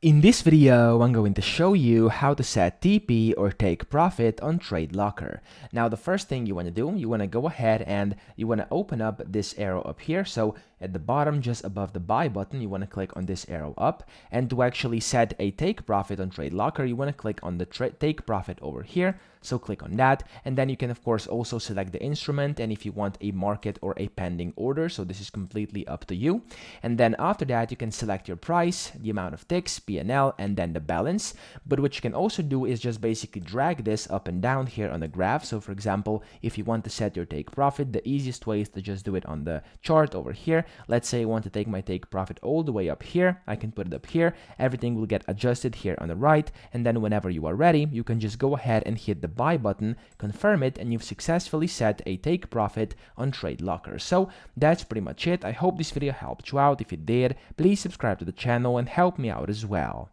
In this video, I'm going to show you how to set TP or take profit on TradeLocker. Now, the first thing you want to do, you want to go ahead and you want to open up this arrow up here. So at the bottom, just above the buy button, you want to click on this arrow up. And to actually set a take profit on TradeLocker, you want to click on the take profit over here. So click on that, and then you can of course also select the instrument and if you want a market or a pending order. So this is completely up to you. And then after that, you can select your price, the amount of ticks, PNL, and then the balance. But what you can also do is just basically drag this up and down here on the graph. So for example, if you want to set your take profit, the easiest way is to just do it on the chart over here. Let's say I want to take my take profit all the way up here. I can put it up here. Everything will get adjusted here on the right. And then whenever you are ready, you can just go ahead and hit the buy button, confirm it, and you've successfully set a take profit on TradeLocker. So that's pretty much it. I hope this video helped you out. If it did, please subscribe to the channel and help me out as well.